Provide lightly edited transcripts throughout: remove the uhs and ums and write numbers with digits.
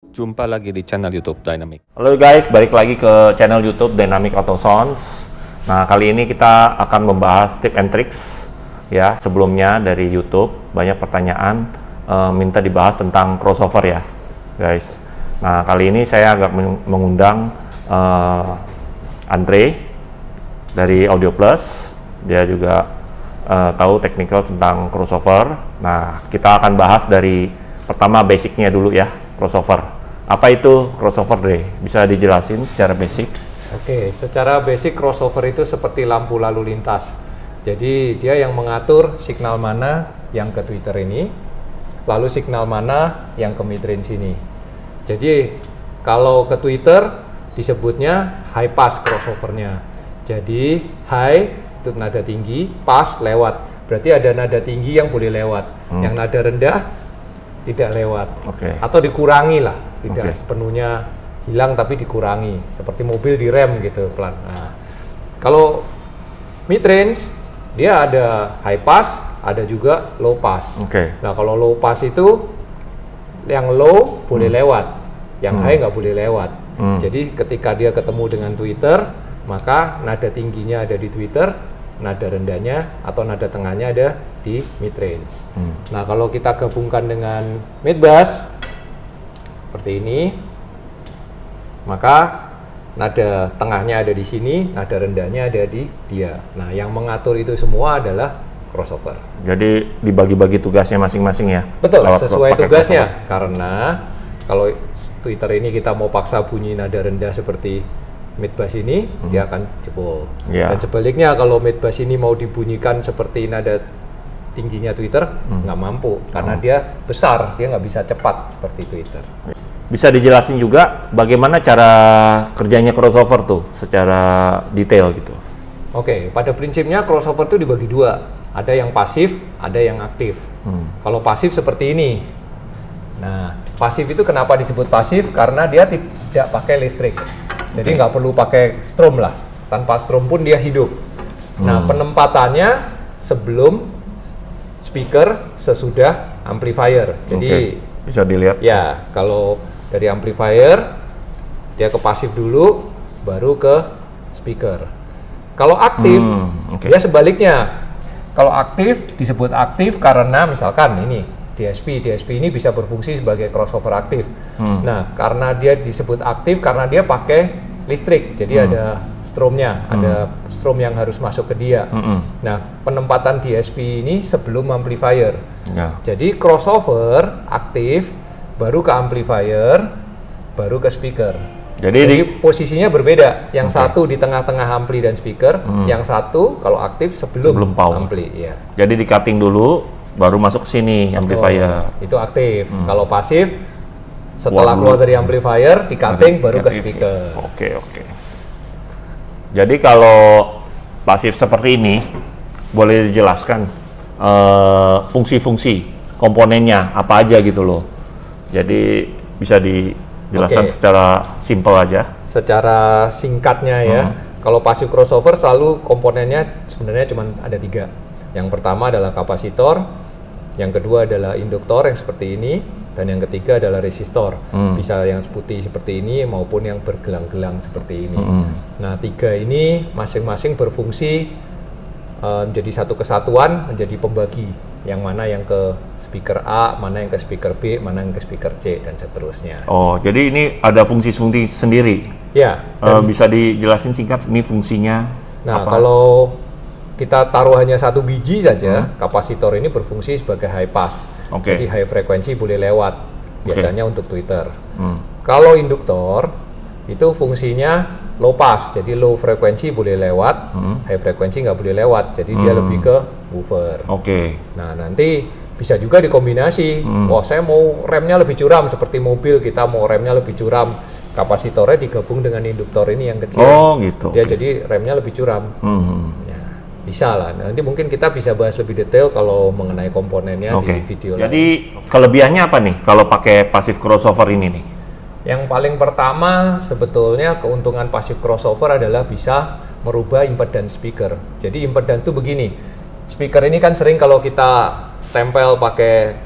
Jumpa lagi di channel YouTube Dynamic. Halo guys, balik lagi ke channel YouTube Dynamic Auto Sounds. Nah, kali ini kita akan membahas tips and tricks ya. Sebelumnya dari YouTube banyak pertanyaan minta dibahas tentang crossover ya, guys. Nah, kali ini saya agak mengundang Andre dari Audio Plus. Dia juga tahu technical tentang crossover. Nah, kita akan bahas dari pertama basicnya dulu ya, crossover. Apa itu crossover, Dre? Bisa dijelasin secara basic? Oke, secara basic crossover itu seperti lampu lalu lintas. Jadi dia yang mengatur signal mana yang ke Twitter ini, lalu signal mana yang ke midrange ini. Jadi kalau ke Twitter disebutnya high pass crossovernya. Jadi high itu nada tinggi, pass lewat. Berarti ada nada tinggi yang boleh lewat, yang nada rendah tidak lewat, atau dikurangi lah, tidak sepenuhnya hilang tapi dikurangi, seperti mobil direm gitu pelan. Nah, kalau mid range dia ada high pass, ada juga low pass. Nah, kalau low pass itu yang low boleh lewat, yang high nggak boleh lewat. Jadi ketika dia ketemu dengan Twitter, maka nada tingginya ada di Twitter, nada rendahnya atau nada tengahnya ada di mid range. Nah, kalau kita gabungkan dengan mid bass seperti ini, maka nada tengahnya ada di sini, nada rendahnya ada di dia. Nah, yang mengatur itu semua adalah crossover. Jadi dibagi-bagi tugasnya masing-masing ya? Betul, sesuai tugasnya. Karena kalau Twitter ini kita mau paksa bunyi nada rendah seperti mid bass ini, dia akan jebol. Dan sebaliknya kalau mid bass ini mau dibunyikan seperti nada tingginya Twitter, nggak mampu karena dia besar, dia nggak bisa cepat seperti Twitter. Bisa dijelasin juga bagaimana cara kerjanya crossover tuh secara detail gitu? Oke, pada prinsipnya crossover itu dibagi dua, ada yang pasif, ada yang aktif. Kalau pasif seperti ini. Nah, pasif itu kenapa disebut pasif? Karena dia tidak pakai listrik. Jadi nggak perlu pakai strom lah, tanpa strom pun dia hidup. Nah, penempatannya sebelum speaker, sesudah amplifier. Jadi bisa dilihat. Ya, kalau dari amplifier dia ke pasif dulu, baru ke speaker. Kalau aktif, dia sebaliknya. Kalau aktif disebut aktif karena misalkan ini DSP ini bisa berfungsi sebagai crossover aktif. Nah, karena dia disebut aktif karena dia pakai listrik, jadi ada stromnya, ada strom yang harus masuk ke dia. Nah, penempatan DSP ini sebelum amplifier. Jadi crossover aktif, baru ke amplifier, baru ke speaker. Jadi posisinya berbeda. Yang satu di tengah-tengah ampli dan speaker, yang satu kalau aktif sebelum ampli. Ya. Jadi di cutting dulu, baru masuk ke sini amplifier. Itu aktif. Kalau pasif, setelah keluar dari amplifier, di cutting baru ke speaker. Oke. Jadi kalau pasif seperti ini, boleh dijelaskan fungsi-fungsi komponennya apa aja gitu loh. Jadi bisa dijelaskan secara simpel aja. Secara singkatnya ya, kalau pasif crossover selalu komponennya sebenarnya cuma ada 3. Yang pertama adalah kapasitor, yang kedua adalah induktor yang seperti ini, dan yang ketiga adalah resistor. Bisa yang putih seperti ini maupun yang bergelang-gelang seperti ini. Nah, 3 ini masing-masing berfungsi menjadi satu kesatuan, menjadi pembagi. Yang mana yang ke speaker A, mana yang ke speaker B, mana yang ke speaker C, dan seterusnya. Oh, jadi ini ada fungsi-fungsi sendiri? Ya. Bisa dijelasin singkat ini fungsinya? Nah, kalau kita taruh hanya 1 biji saja, kapasitor ini berfungsi sebagai high pass. Jadi high frekuensi boleh lewat, biasanya untuk Twitter. Kalau induktor, itu fungsinya low pass, jadi low frekuensi boleh lewat, high frekuensi nggak boleh lewat, jadi dia lebih ke buffer. Nah, nanti bisa juga dikombinasi. Wah, saya mau remnya lebih curam, seperti mobil kita mau remnya lebih curam, kapasitornya digabung dengan induktor ini yang kecil. Dia jadi remnya lebih curam. Bisa lah. Nanti mungkin kita bisa bahas lebih detail kalau mengenai komponennya di video lain. Jadi kelebihannya apa nih kalau pakai passive crossover ini nih? Yang paling pertama sebetulnya keuntungan passive crossover adalah bisa merubah impedance speaker. Jadi impedance itu begini. Speaker ini kan sering kalau kita tempel pakai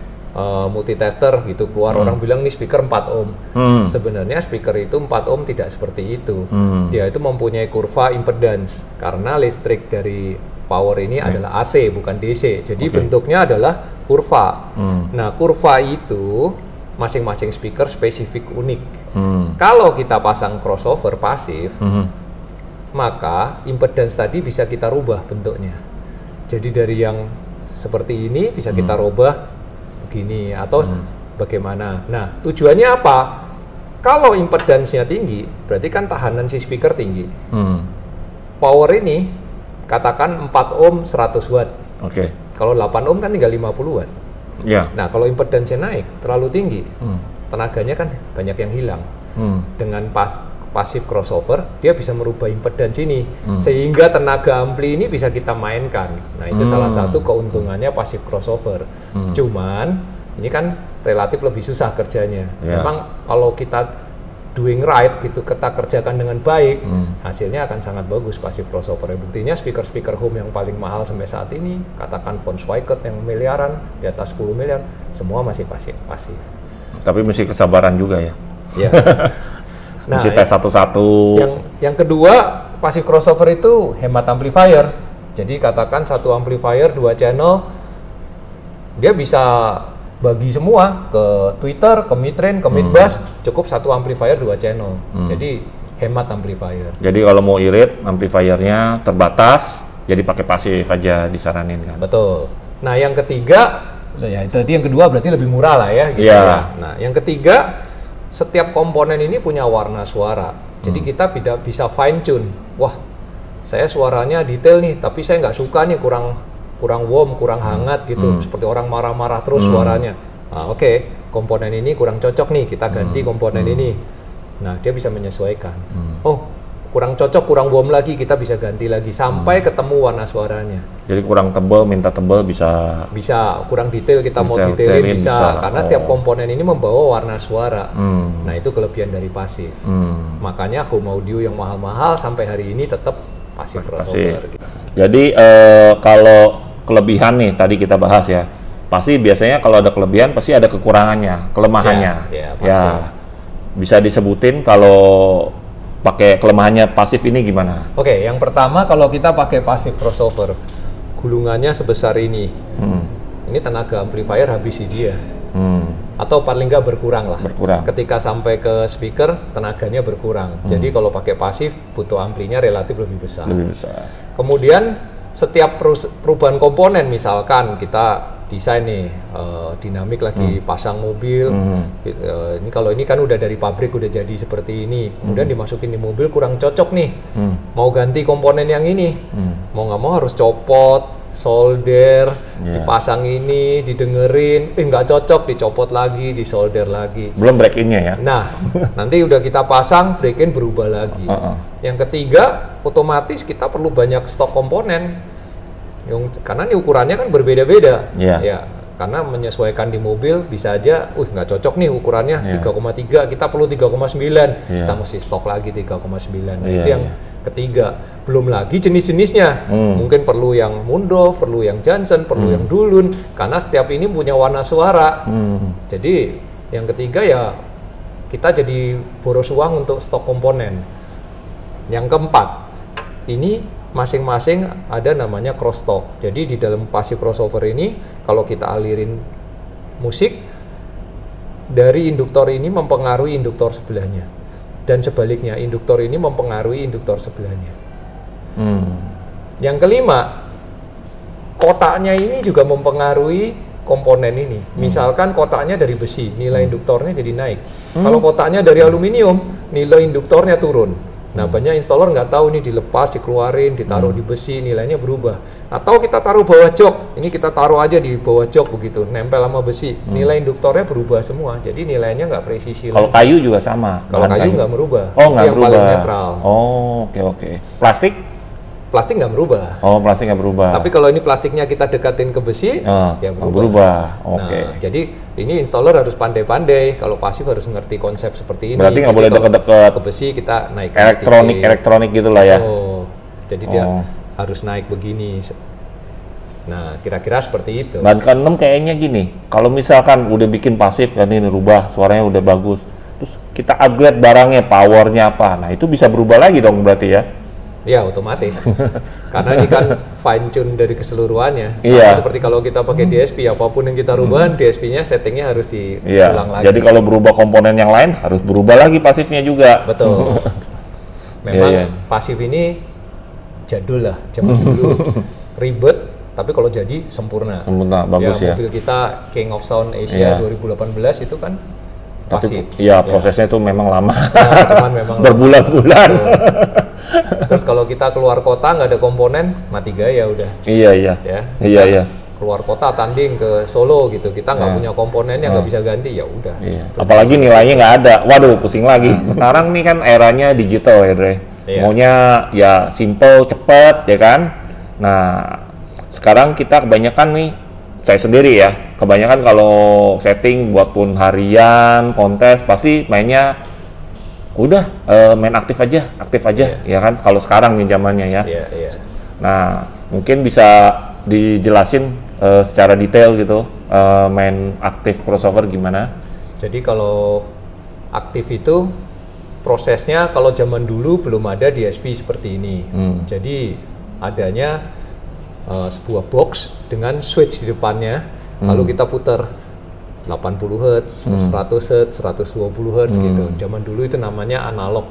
multitester gitu keluar, orang bilang nih speaker 4 ohm. Sebenarnya speaker itu 4 ohm tidak seperti itu. Dia itu mempunyai kurva impedance karena listrik dari power ini adalah AC bukan DC. Jadi bentuknya adalah kurva. Nah, kurva itu masing-masing speaker spesifik unik. Kalau kita pasang crossover pasif, maka impedance tadi bisa kita rubah bentuknya. Jadi dari yang seperti ini bisa kita rubah begini atau bagaimana. Nah, tujuannya apa? Kalau impedance-nya tinggi, berarti kan tahanan si speaker tinggi. Power ini katakan 4 ohm 100 watt. Kalau 8 ohm kan tinggal 50 watt. Nah, kalau impedance-nya naik terlalu tinggi, tenaganya kan banyak yang hilang. Dengan pasif crossover, dia bisa merubah impedance ini sehingga tenaga ampli ini bisa kita mainkan. Nah, itu salah satu keuntungannya pasif crossover. Cuman ini kan relatif lebih susah kerjanya. Memang kalau kita doing right gitu, kita kerjakan dengan baik, hasilnya akan sangat bagus pasif crossover. Buktinya speaker home yang paling mahal sampai saat ini, katakan von Schweikert yang miliaran, di atas 10 miliar, semua masih pasif. Tapi mesti kesabaran juga ya. Nah, mesti tes satu-satu. Yang kedua, passive crossover itu hemat amplifier. Jadi katakan satu amplifier 2 channel, dia bisa bagi semua ke tweeter, ke mid-range, ke mid-bass, cukup satu amplifier 2 channel. Jadi hemat amplifier. Jadi kalau mau irit, amplifiernya terbatas, jadi pakai pasif aja disaranin kan. Betul. Nah, yang ketiga, ya tadi yang kedua berarti lebih murah lah ya. Gitu ya. Nah, yang ketiga, setiap komponen ini punya warna suara. Jadi kita bisa fine tune. Wah, saya suaranya detail nih, tapi saya nggak suka nih, kurang warm, kurang hangat gitu. Seperti orang marah-marah terus suaranya. Nah, oke, komponen ini kurang cocok nih, kita ganti komponen ini. Nah, dia bisa menyesuaikan. Oh, kurang cocok, kurang warm lagi, kita bisa ganti lagi sampai ketemu warna suaranya. Jadi kurang tebal, minta tebal bisa. Bisa, kurang detail kita mau detailin bisa. Karena setiap komponen ini membawa warna suara. Nah, itu kelebihan dari pasif. Makanya home audio yang mahal-mahal sampai hari ini tetap pasif crossover. Jadi kalau kelebihan nih tadi kita bahas ya, pasti biasanya kalau ada kelebihan pasti ada kekurangannya, kelemahannya. Pasti. Bisa disebutin kalau pakai kelemahannya pasif ini gimana? Oke, yang pertama kalau kita pakai pasif crossover, gulungannya sebesar ini. Ini tenaga amplifier habis dia. Atau paling nggak berkurang lah. Ketika sampai ke speaker, tenaganya berkurang. Jadi kalau pakai pasif, butuh amplinya relatif lebih besar. Kemudian setiap perubahan komponen, misalkan kita desain nih dinamik lagi pasang mobil, ini kalau ini kan udah dari pabrik udah jadi seperti ini, kemudian dimasukin di mobil kurang cocok nih, mau ganti komponen yang ini, mau nggak mau harus copot, solder, dipasang ini, didengerin, nggak cocok, dicopot lagi, disolder lagi. Belum break-in-nya ya? Nah, nanti udah kita pasang, break-in berubah lagi. Yang ketiga, otomatis kita perlu banyak stok komponen, karena ini ukurannya kan berbeda-beda. Ya, karena menyesuaikan di mobil bisa aja, nggak cocok nih ukurannya 3,3, kita perlu 3,9, kita mesti stok lagi 3,9. Nah, itu yang ketiga. Belum lagi jenis-jenisnya, mungkin perlu yang Mundolf, perlu yang Johnson, perlu yang Dulun, karena setiap ini punya warna suara. Jadi yang ketiga ya kita jadi boros uang untuk stok komponen. Yang keempat, ini masing-masing ada namanya crosstalk. Jadi di dalam passive crossover ini kalau kita alirin musik, dari induktor ini mempengaruhi induktor sebelahnya, dan sebaliknya induktor ini mempengaruhi induktor sebelahnya. Yang kelima, kotaknya ini juga mempengaruhi komponen ini. Misalkan kotaknya dari besi, nilai induktornya jadi naik. Kalau kotaknya dari aluminium, nilai induktornya turun. Nah, banyak installer nggak tahu nih, dilepas, dikeluarin, ditaruh di besi, nilainya berubah. Atau kita taruh bawah jok, ini kita taruh aja di bawah jok begitu, nempel sama besi, nilai induktornya berubah semua. Jadi nilainya nggak presisi. Kalau kayu juga sama? Kalau kayu nggak merubah. Oh, nggak berubah. Paling netral. Oh, oke. Plastik? Plastik nggak berubah. Oh, plastik nggak berubah. Tapi kalau ini plastiknya kita dekatin ke besi, ya berubah. Oke. Nah, jadi ini installer harus pandai-pandai. Kalau pasif harus ngerti konsep seperti ini. Berarti nggak boleh dekat-dekat ke besi, kita naik elektronik gitulah ya. Jadi dia harus naik begini. Nah, kira-kira seperti itu. Dan ke-6 kayaknya gini, kalau misalkan udah bikin pasif kan ini rubah, suaranya udah bagus, terus kita upgrade barangnya, powernya apa, nah itu bisa berubah lagi dong berarti ya? Ya, otomatis. Karena ini kan fine tune dari keseluruhannya. Sama Iya. seperti kalau kita pakai DSP, apapun yang kita rubah, DSP-nya settingnya harus diulang Iya, lagi. jadi kalau berubah komponen yang lain harus berubah lagi pasifnya juga. Betul. Memang Iya, iya. pasif ini jadul lah, zaman dulu ribet, tapi kalau jadi sempurna. Sempurna, bagus ya. Mobil kita King of Sound Iya. Asia 2018 itu kan pasif. Tapi iya, prosesnya itu memang lama. Nah, cuman memang Berbulan-bulan. Terus kalau kita keluar kota nggak ada komponen, mati gaya udah. Iya, iya. Ya. Iya, iya. Keluar kota tanding ke Solo gitu, kita nggak punya komponen yang nggak bisa ganti, ya udah. Iya. Apalagi nilainya nggak ada. Waduh, pusing lagi. Sekarang nih kan eranya digital ya, Dre. Iya. Maunya ya simple, cepet, ya kan? Nah, sekarang kita kebanyakan nih, saya sendiri ya, kebanyakan kalau setting buat pun harian, kontes, pasti mainnya udah main aktif aja, ya kan? Kalau sekarang nih zamannya ya. Iya, iya. Nah, mungkin bisa dijelasin secara detail gitu, main aktif crossover gimana? Jadi kalau aktif itu prosesnya kalau zaman dulu belum ada DSP seperti ini. Jadi adanya sebuah box dengan switch di depannya, lalu kita putar 80 Hz, 100 Hz, 120 Hz gitu. Zaman dulu itu namanya analog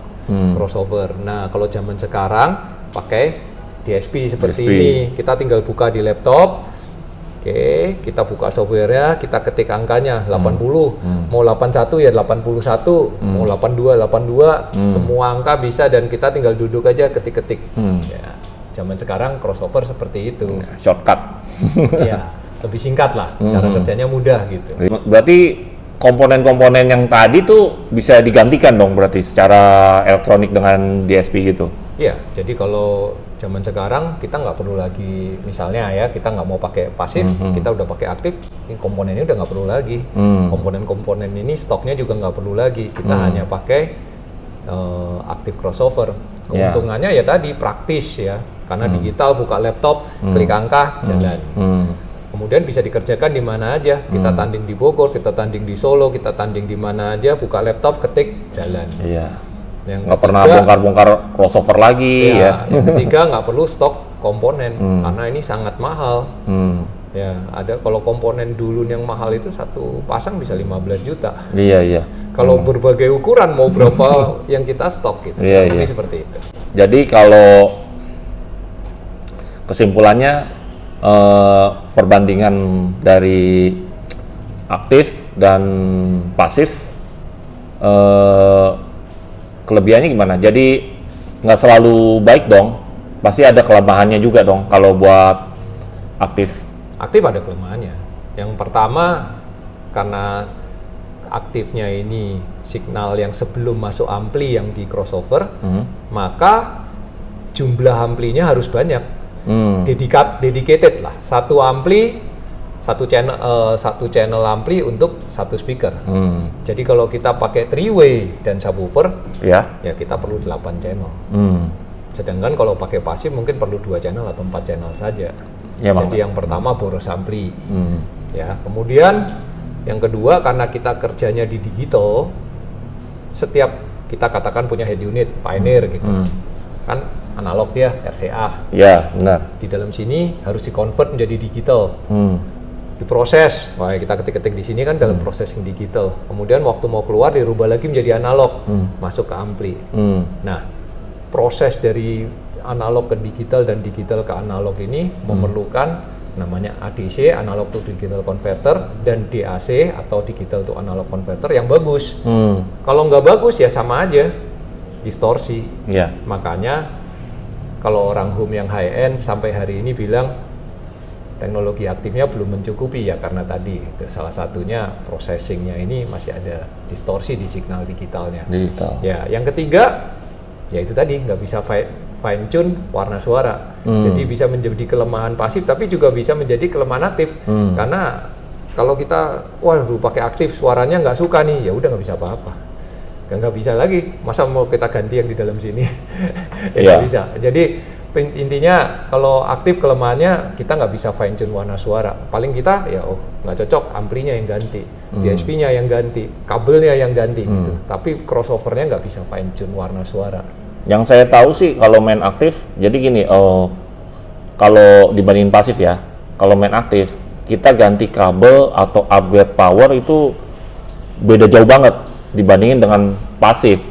crossover. Nah, kalau zaman sekarang pakai DSP seperti DSP. ini. Kita tinggal buka di laptop. Oke, kita buka softwarenya, kita ketik angkanya 80, mau 81 ya 81, mau 82, 82, semua angka bisa dan kita tinggal duduk aja ketik-ketik. Ya, zaman sekarang crossover seperti itu. Shortcut. Ya, lebih singkat lah, cara kerjanya mudah gitu. Berarti komponen-komponen yang tadi tuh bisa digantikan dong berarti secara elektronik dengan DSP gitu? Iya, jadi kalau zaman sekarang kita nggak perlu lagi, misalnya ya kita nggak mau pakai pasif, kita udah pakai aktif, ini komponennya udah nggak perlu lagi. Komponen-komponen ini stoknya juga nggak perlu lagi, kita hanya pakai aktif crossover. Keuntungannya ya tadi praktis ya, karena digital, buka laptop, klik angka, jalan. Kemudian bisa dikerjakan di mana aja, kita tanding di Bogor, kita tanding di Solo, kita tanding di mana aja, buka laptop, ketik, jalan. Iya. Yang Nggak pernah ketiga- bongkar-bongkar crossover lagi ya. Yang ketiga nggak perlu stok komponen karena ini sangat mahal. Ya, ada kalau komponen dulu yang mahal itu satu pasang bisa 15 juta. Iya, iya. Kalau berbagai ukuran mau berapa yang kita stok gitu. Iya, Ini iya. seperti itu. Jadi kalau kesimpulannya perbandingan dari aktif dan pasif, kelebihannya gimana? Jadi nggak selalu baik dong, pasti ada kelemahannya juga dong kalau buat aktif. Aktif ada kelemahannya. Yang pertama karena aktifnya ini signal yang sebelum masuk ampli yang di crossover, maka jumlah amplinya harus banyak. Dedicated lah, satu ampli, satu channel ampli untuk satu speaker. Jadi kalau kita pakai three-way dan subwoofer, Ya. ya kita perlu 8 channel. Sedangkan kalau pakai pasif mungkin perlu 2 channel atau 4 channel saja. Ya, Bang. Jadi yang pertama boros ampli. Ya, kemudian yang kedua karena kita kerjanya di digital, setiap kita katakan punya head unit Pioneer gitu. Kan analog dia RCA. Ya, benar. Di dalam sini harus di-convert menjadi digital. Diproses. Wah, kita ketik-ketik di sini kan dalam proses yang digital. Kemudian waktu mau keluar dirubah lagi menjadi analog, masuk ke ampli. Nah, proses dari analog ke digital dan digital ke analog ini memerlukan namanya ADC, analog to digital converter, dan DAC atau digital to analog converter yang bagus. Kalau nggak bagus ya sama aja, distorsi. Iya. Makanya kalau orang home yang high end sampai hari ini bilang teknologi aktifnya belum mencukupi ya karena tadi itu salah satunya processingnya ini masih ada distorsi di signal digitalnya. Digital. Ya, yang ketiga ya itu tadi nggak bisa fine tune warna suara. Jadi bisa menjadi kelemahan pasif tapi juga bisa menjadi kelemahan aktif. Karena kalau kita waduh pakai aktif suaranya nggak suka nih, ya udah nggak bisa apa-apa. Nggak bisa lagi. Masa mau kita ganti yang di dalam sini? Ya nggak bisa. Jadi Intinya kalau aktif kelemahannya kita nggak bisa fine tune warna suara. Paling kita ya nggak cocok, amplinya yang ganti, DSP-nya yang ganti, kabelnya yang ganti gitu. Tapi crossovernya nggak bisa fine tune warna suara. Yang saya tahu sih kalau main aktif, jadi gini, kalau dibandingin pasif ya, kalau main aktif kita ganti kabel atau upgrade power itu beda jauh banget dibandingin dengan pasif.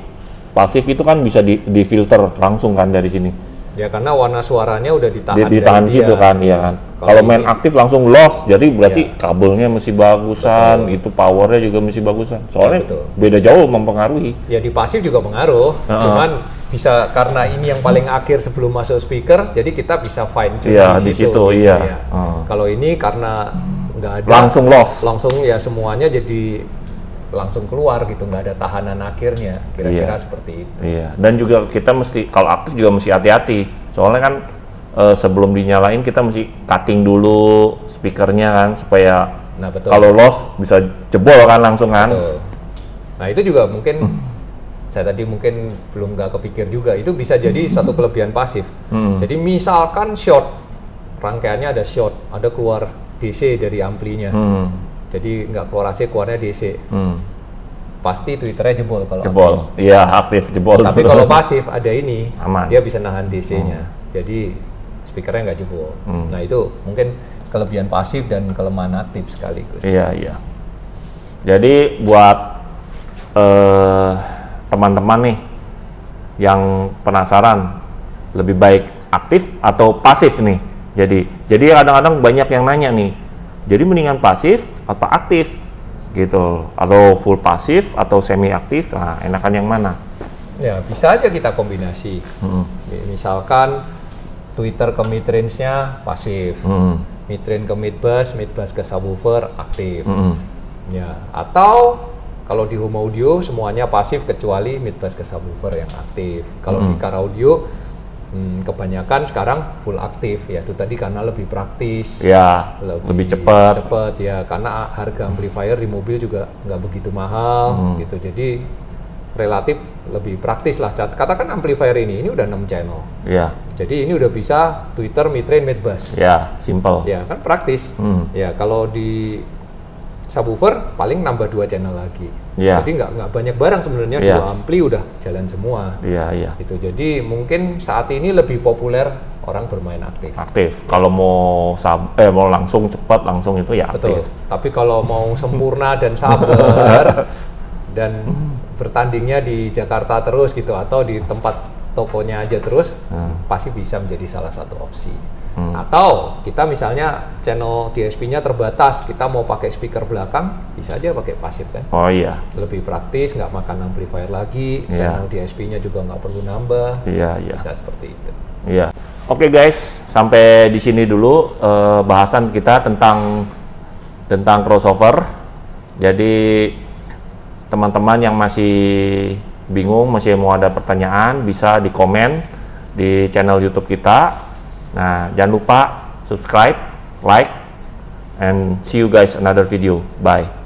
Pasif itu kan bisa di filter langsung kan dari sini. Ya karena warna suaranya udah ditahan Ditahan dari situ dia. kan, iya kan. Kalau main aktif langsung loss, jadi berarti Iya. kabelnya mesti bagusan, itu powernya juga mesti bagusan. Soalnya betul. beda jauh mempengaruhi. Ya di pasif juga pengaruh, cuman bisa karena ini yang paling akhir sebelum masuk speaker, jadi kita bisa fine tune Iya, di situ, iya. Kalau ini karena nggak ada Langsung loss. langsung ya semuanya jadi langsung keluar gitu, nggak ada tahanan akhirnya, kira-kira Iya. seperti itu. Iya, dan juga kita mesti kalau aktif juga mesti hati-hati. Soalnya kan sebelum dinyalain kita mesti cutting dulu speakernya kan supaya Nah betul. kalau loss bisa jebol kan langsung kan. Betul. Nah itu juga mungkin saya tadi mungkin belum nggak kepikir juga, itu bisa jadi satu kelebihan pasif. Jadi misalkan short, rangkaiannya ada short, ada keluar DC dari amplinya, jadi nggak keluar AC, keluarnya DC. Pasti Twitternya jebol kalau Jebol. Iya, aktif jebol. aktif. Tapi kalau pasif ada ini, Aman. dia bisa nahan DC-nya, jadi speakernya nggak jebol. Nah itu mungkin kelebihan pasif dan kelemahan aktif sekaligus. Iya, iya. Jadi buat teman-teman nih yang penasaran lebih baik aktif atau pasif nih. Jadi kadang-kadang banyak yang nanya nih. Jadi mendingan pasif atau aktif gitu, atau full pasif atau semi aktif. Nah, enakan yang mana? Ya bisa aja kita kombinasi. Misalkan Twitter ke mid range-nya pasif, mid range ke mid bass ke subwoofer aktif. Ya, atau kalau di home audio semuanya pasif kecuali mid bass ke subwoofer yang aktif. Kalau di car audio kebanyakan sekarang full aktif ya, itu tadi karena lebih praktis. Ya, lebih cepat. Cepet ya, karena harga amplifier di mobil juga nggak begitu mahal gitu. Jadi relatif lebih praktis lah. Katakan amplifier ini udah 6 channel. Ya, Jadi ini udah bisa Twitter, mid range, mid bass. ya, simple. Ya kan praktis. Ya kalau di subwoofer paling nambah 2 channel lagi. Ya. Jadi nggak banyak barang sebenarnya, Ya. 2 ampli udah jalan semua. Iya, iya. Gitu. Jadi mungkin saat ini lebih populer orang bermain aktif. Aktif. Kalau mau mau langsung cepat langsung itu ya Betul. aktif. Tapi kalau mau sempurna dan sabar dan bertandingnya di Jakarta terus gitu atau di tempat tokonya aja terus, pasti bisa menjadi salah satu opsi. Atau kita misalnya channel DSP-nya terbatas, kita mau pakai speaker belakang, bisa aja pakai pasif kan. Oh iya. Lebih praktis, nggak makan amplifier lagi, Iya. channel DSP-nya juga nggak perlu nambah. Iya, iya. Bisa seperti itu. Iya. Oke guys, sampai di sini dulu bahasan kita tentang crossover. Jadi teman-teman yang masih bingung, masih mau ada pertanyaan, bisa di komen di channel YouTube kita. Nah, jangan lupa subscribe, like, and see you guys another video. Bye.